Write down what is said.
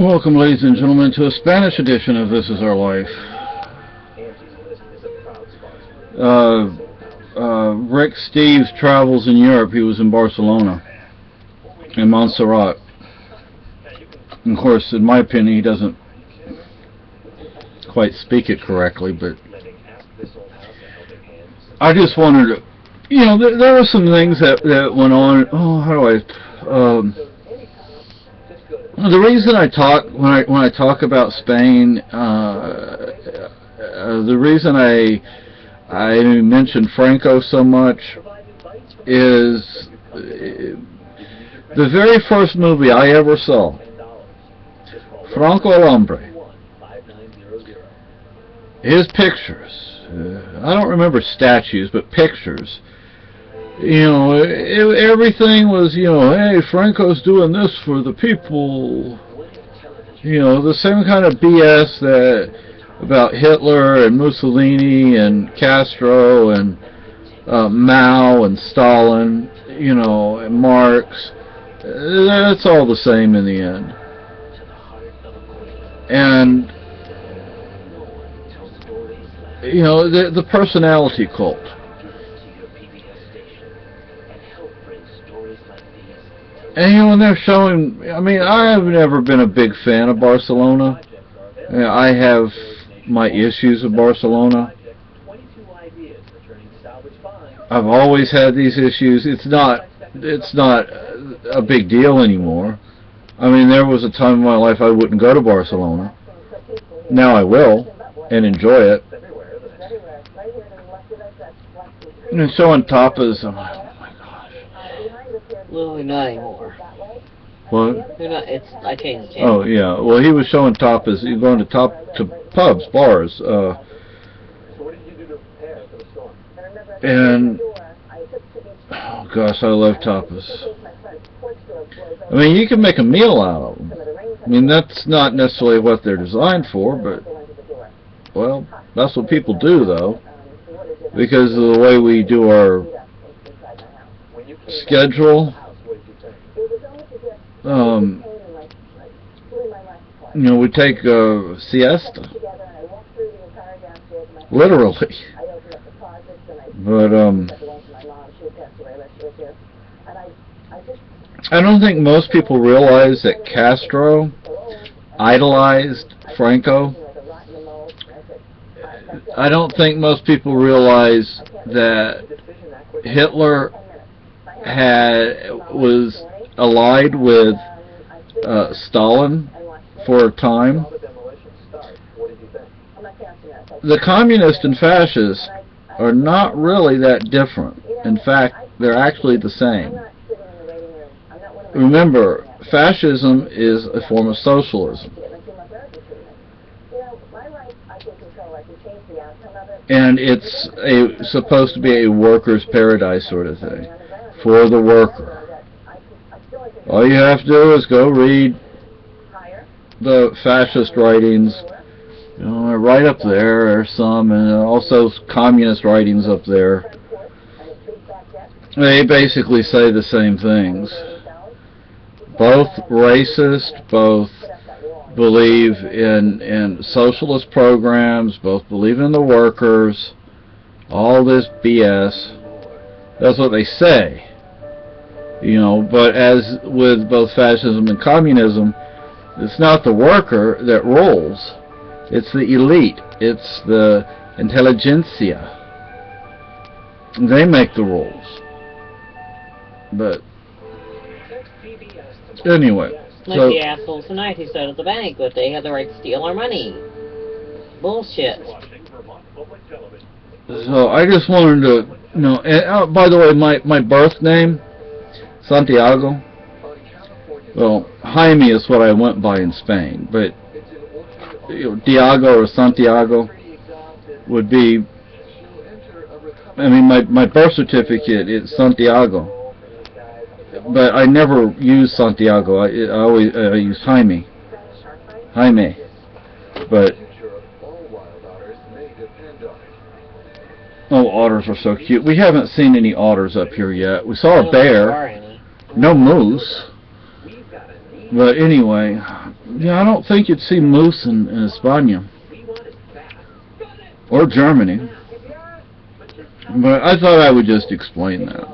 Welcome, ladies and gentlemen, to a Spanish edition of This Is Our Life. Rick Steves travels in Europe. He was in Barcelona and Montserrat. And of course, in my opinion, he doesn't quite speak it correctly, but I just wanted to, there were some things that went on. Oh, how do I... the reason I talk when I talk about Spain, the reason I mention Franco so much is the very first movie I ever saw, Franco el Hombre. His pictures, I don't remember statues, but pictures. Everything was, hey, Franco's doing this for the people. The same kind of BS about Hitler and Mussolini and Castro and Mao and Stalin, and Marx. That's all the same in the end. And, the personality cult. And when they're showing, I have never been a big fan of Barcelona. I have my issues with Barcelona. I've always had these issues. It's not a big deal anymore. There was a time in my life I wouldn't go to Barcelona. Now I will and enjoy it. And showing tapas. Well, not anymore. What? I changed the channel. Oh yeah. Well, he was showing tapas. You're going to pubs, bars, and oh gosh, I love tapas. You can make a meal out of them. That's not necessarily what they're designed for, but well, that's what people do though, because of the way we do our schedule. We take a siesta, literally. But I don't think most people realize that Castro idolized Franco. I don't think most people realize that Hitler was allied with Stalin for a time. The communists and fascists are not really that different. In fact, they're actually the same. Remember, fascism is a form of socialism. And it's supposed to be a worker's paradise sort of thing, for the worker. All you have to do is go read the fascist writings, right up there, or some, and also communist writings up there. They basically say the same things. Both racist, both believe in socialist programs, both believe in the workers, all this BS. That's what they say. But as with both fascism and communism, it's not the worker that rules. It's the elite. It's the intelligentsia. They make the rules. But anyway. Like the assholes tonight who said at the bank that they had the right to steal our money. Bullshit. So I just wanted to, and, by the way, my birth name, Santiago. Well, Jaime is what I went by in Spain, but Diago or Santiago would be. My birth certificate is Santiago, but I never use Santiago. I always use Jaime. But oh, otters are so cute. We haven't seen any otters up here yet. We saw a bear. No moose. But anyway, Yeah, I don't think you'd see moose in España or Germany. But I thought I would just explain that.